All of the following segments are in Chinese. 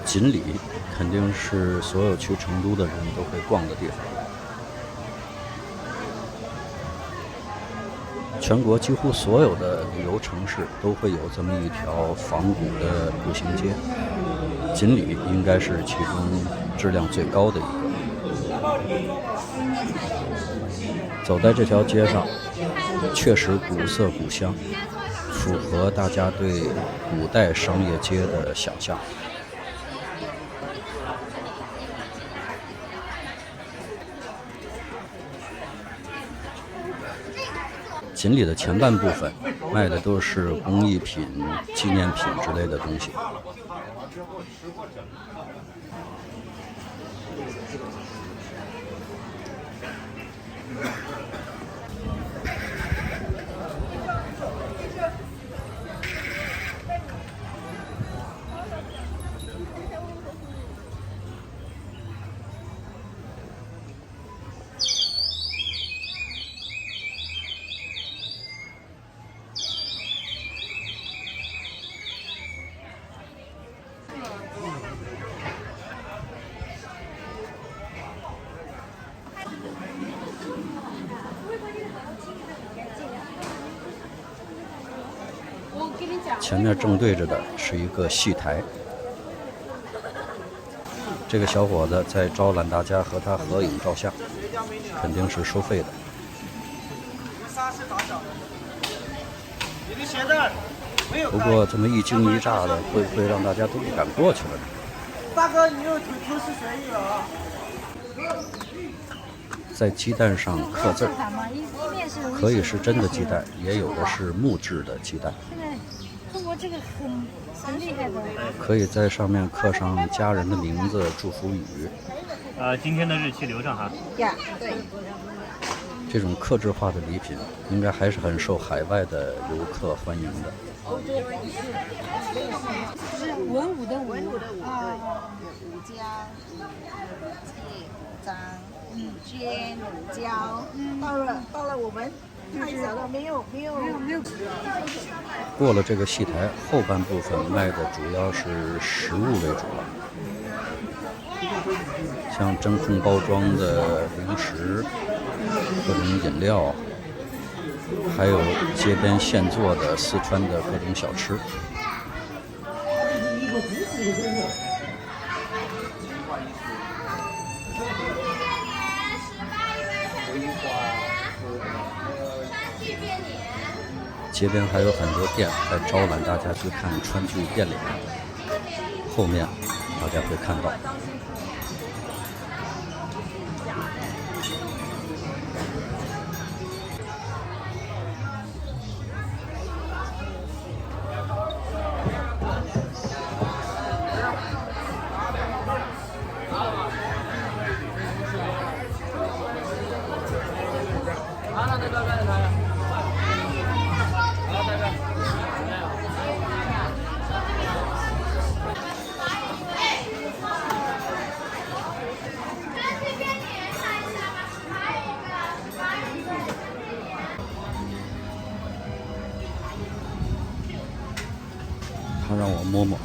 锦里肯定是所有去成都的人都会逛的地方。全国几乎所有的旅游城市都会有这么一条仿古的步行街，锦里应该是其中质量最高的一个。走在这条街上，确实古色古香，符合大家对古代商业街的想象。锦里的前半部分卖的都是工艺品、纪念品之类的东西。前面正对着的是一个戏台，这个小伙子在招揽大家和他合影照相，肯定是收费的。不过这么一惊一乍的，会不会让大家都不敢过去了呢？大哥，你有图是随意了啊！在鸡蛋上刻字儿，可以是真的鸡蛋，也有的是木质的鸡蛋。中国这个很厉害的。可以在上面刻上家人的名字、祝福语。今天的日期留上哈。呀，对。这种客制化的礼品，应该还是很受海外的游客欢迎的。是文武的武啊，五江、芥张、米绢、乳胶，到了我们太小了，没有。过了这个戏台，后半部分卖的主要是食物为主了，像真空包装的零食、各种饮料，还有街边现做的四川的各种小吃。街边还有很多店在招揽大家去看川剧变脸，后面大家会看到。他让我摸摸，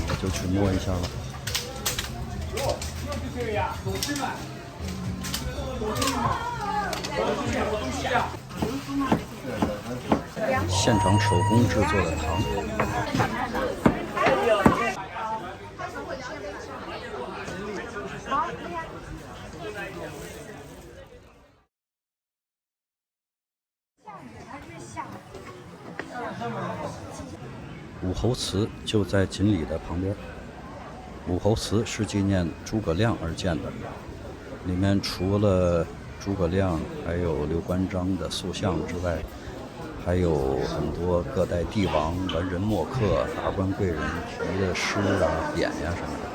我就去摸一下了。现场手工制作的糖。武侯祠就在锦里的旁边。武侯祠是纪念诸葛亮而建的，里面除了诸葛亮还有刘关张的塑像之外，还有很多各代帝王、文人墨客、达官贵人题的诗啊、匾呀什么的。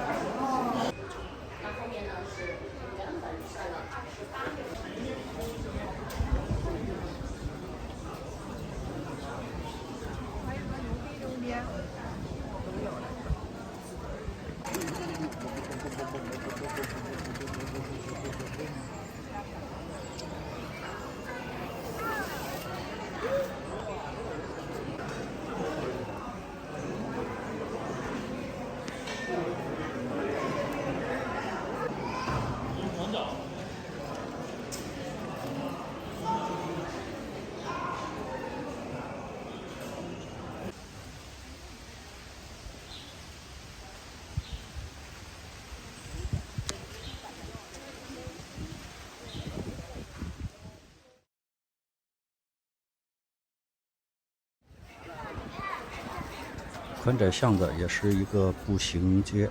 宽窄巷子也是一个步行街，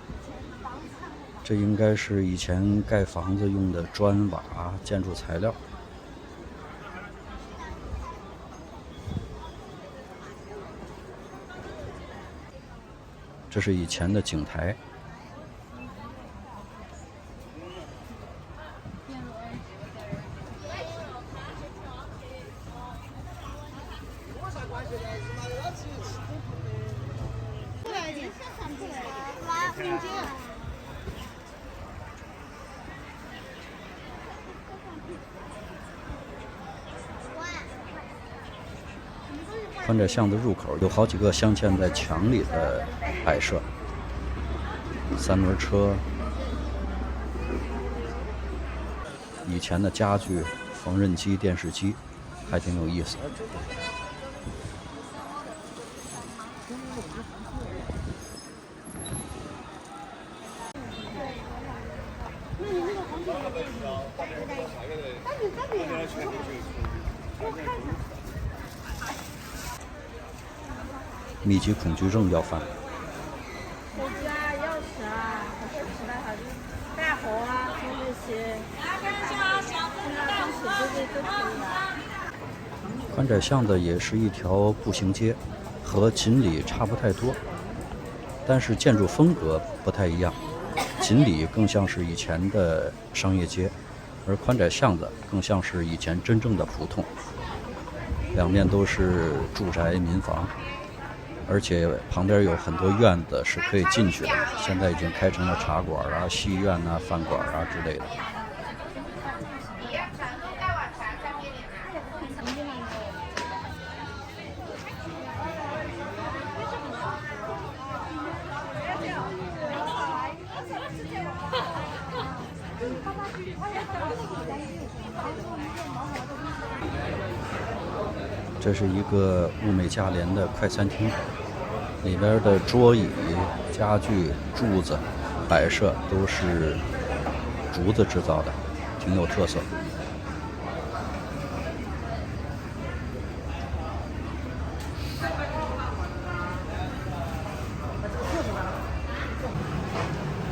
这应该是以前盖房子用的砖瓦建筑材料。这是以前的井台。宽窄巷子入口有好几个镶嵌在墙里的摆设，三轮车、以前的家具、缝纫机、电视机，还挺有意思。密集恐惧症要犯。手机啊、钥匙啊，还是其他啥的，带盒啊，放这些，放水这些都可以的。宽窄巷子也是一条步行街，和锦里差不太多，但是建筑风格不太一样。锦里更像是以前的商业街，而宽窄巷子更像是以前真正的胡同。两面都是住宅民房，而且旁边有很多院子是可以进去的，现在已经开成了茶馆啊、戏院啊、饭馆啊之类的。这是一个物美价廉的快餐厅，里边的桌椅、家具、柱子、摆设都是竹子制造的，挺有特色。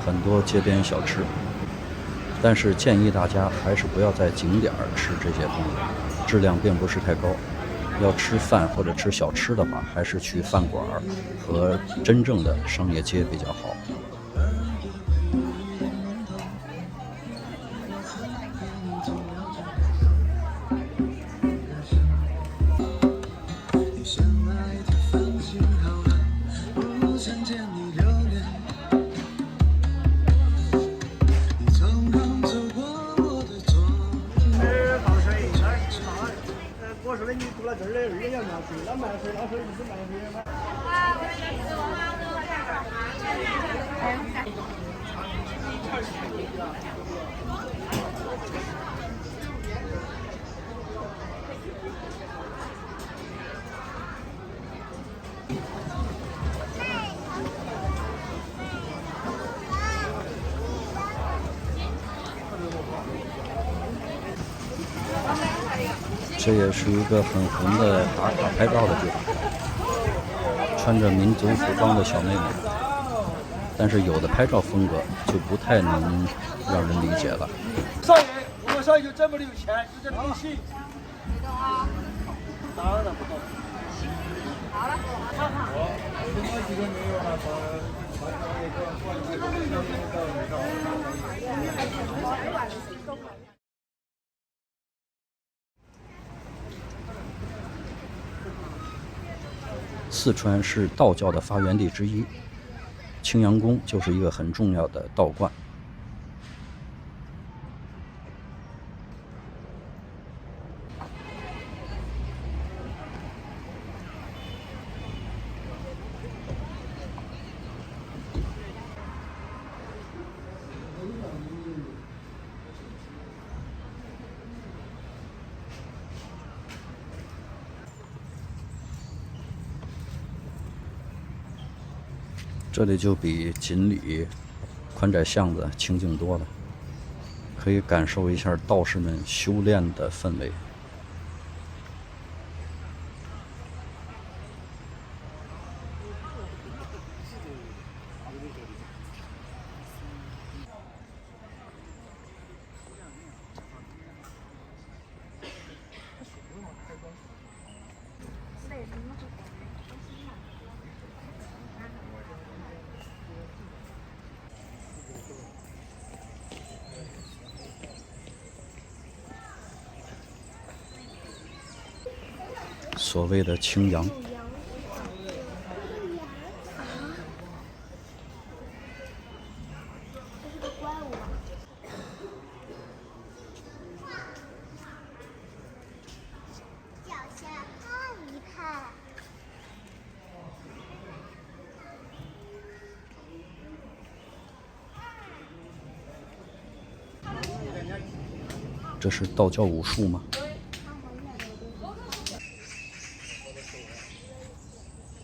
很多街边小吃，但是建议大家还是不要在景点吃这些东西，质量并不是太高。要吃饭或者吃小吃的话，还是去饭馆和真正的商业街比较好。我说的你过了这儿的2要免税，那免税那时候就是免税的。这也是一个很红的打卡拍照的地方，穿着民族服装的小妹妹，但是有的拍照风格就不太能让人理解了。少爷，我们少爷就这么的有钱，就这东西。当然不懂。好了。四川是道教的发源地之一，青羊宫就是一个很重要的道观。这里就比锦里宽窄巷子清静多了，可以感受一下道士们修炼的氛围。所谓的青阳，脚下看一看。这是道教武术吗？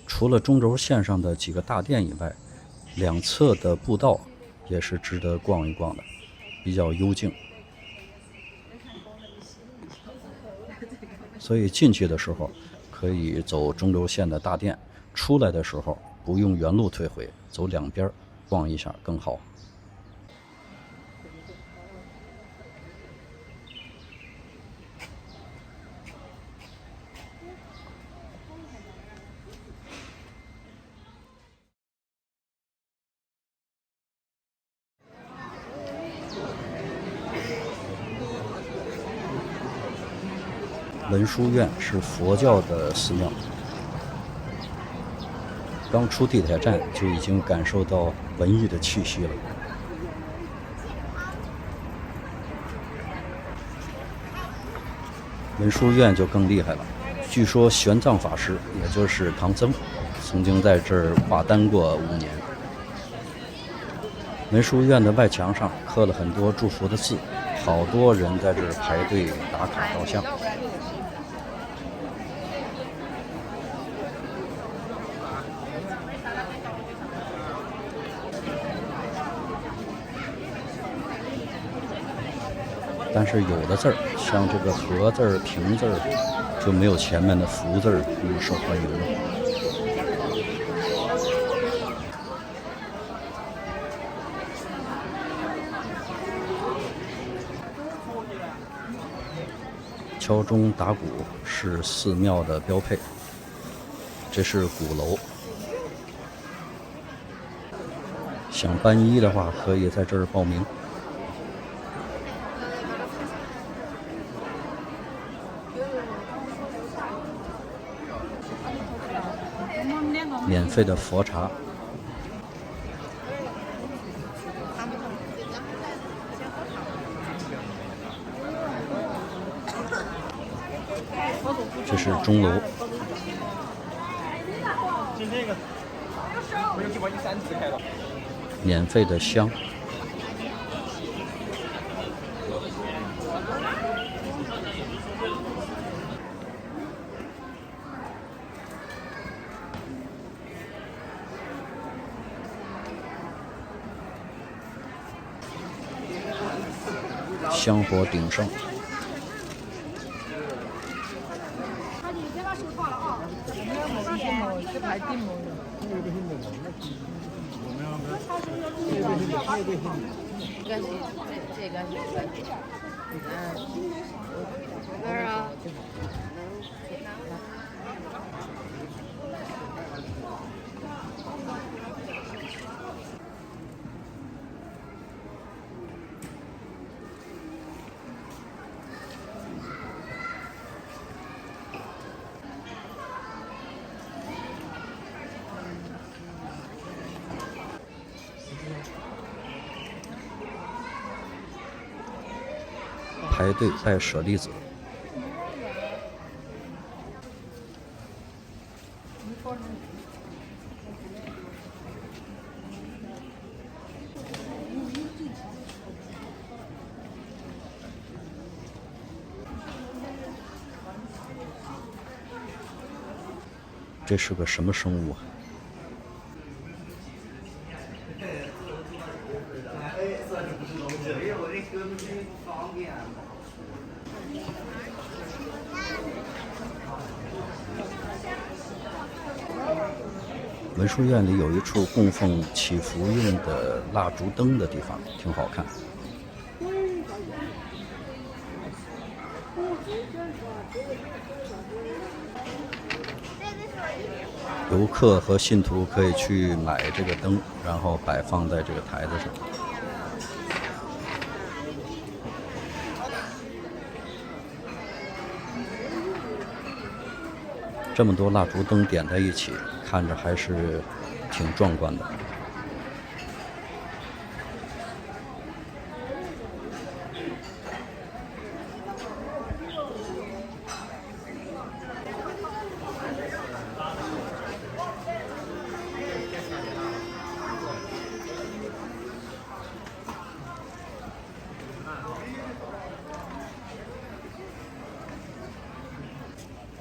除了中轴线上的几个大殿以外，两侧的步道也是值得逛一逛的，比较幽静。所以进去的时候可以走中轴线的大殿，出来的时候不用原路退回，走两边逛一下更好。文殊院是佛教的寺庙，刚出地铁站就已经感受到文艺的气息了。文殊院就更厉害了，据说玄奘法师，也就是唐僧，曾经在这儿挂单过5年。文殊院的外墙上刻了很多祝福的字，好多人在这儿排队打卡照相。但是有的字儿，像这个和字儿、平字儿，就没有前面的福字儿那么受欢迎了。敲钟打鼓是寺庙的标配，这是鼓楼。想办衣的话，可以在这儿报名。免费的佛茶，这是钟楼。免费的香。香火鼎盛。排队拜舍利子。这是个什么生物啊？文殊院里有一处供奉祈福用的蜡烛灯的地方，挺好看。游客和信徒可以去买这个灯，然后摆放在这个台子上。这么多蜡烛灯点在一起，看着还是挺壮观的。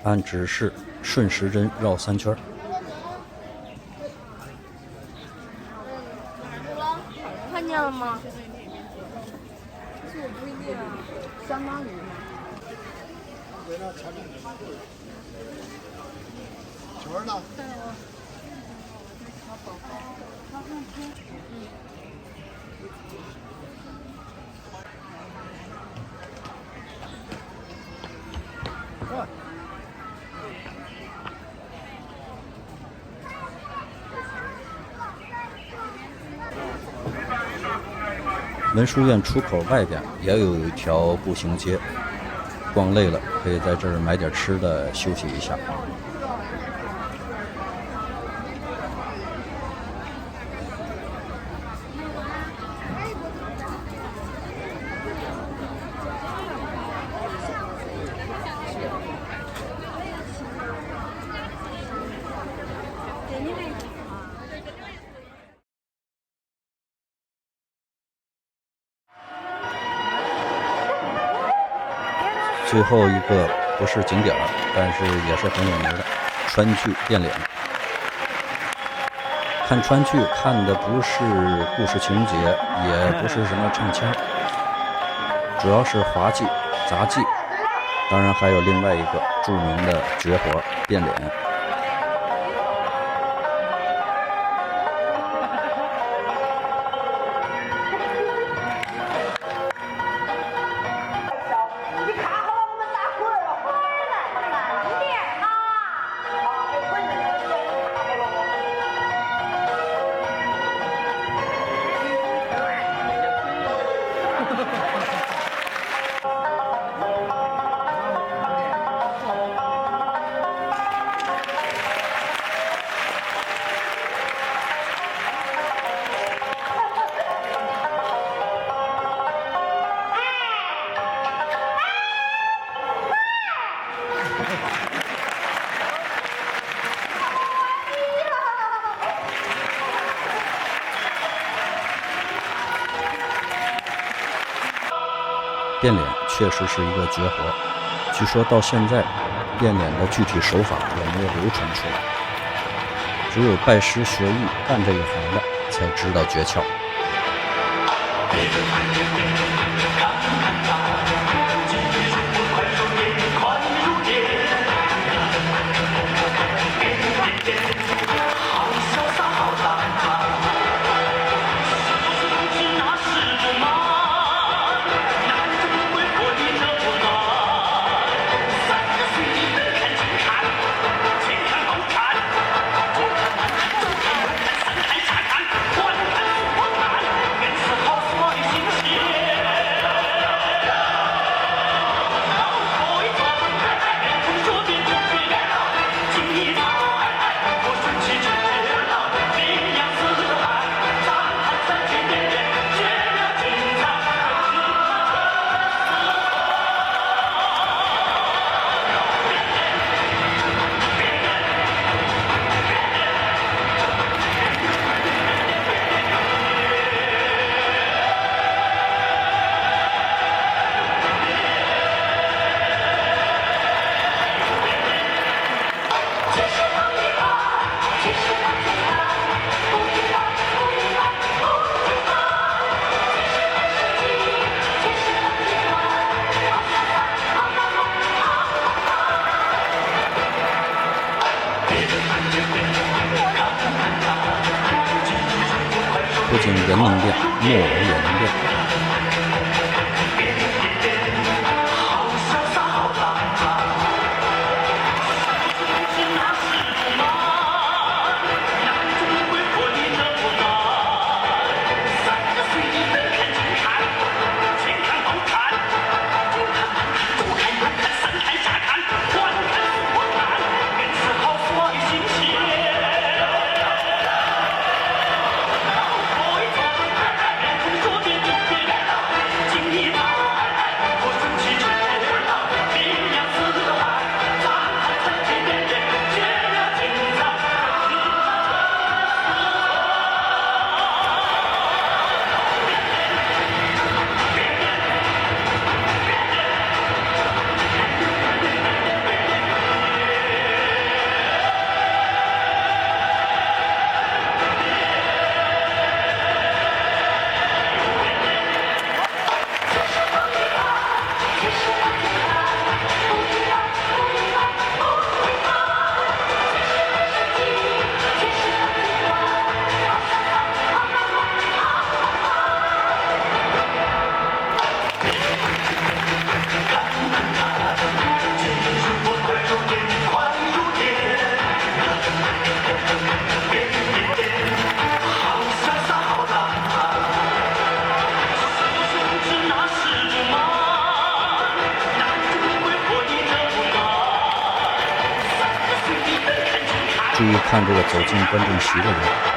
按指示顺时针绕3圈。看见了吗？这我不一定啊，相当于嘛。球呢？文殊院出口外边也有一条步行街，逛累了可以在这儿买点吃的休息一下。最后一个不是景点，但是也是很有名的川剧变脸。看川剧看的不是故事情节，也不是什么唱腔，主要是滑稽、杂技，当然还有另外一个著名的绝活变脸。变脸确实是一个绝活，据说到现在变脸的具体手法也没有流传出来，只有拜师学艺干这一行的才知道诀窍。京人能店、木偶也能店。注意看这个走进观众席的人。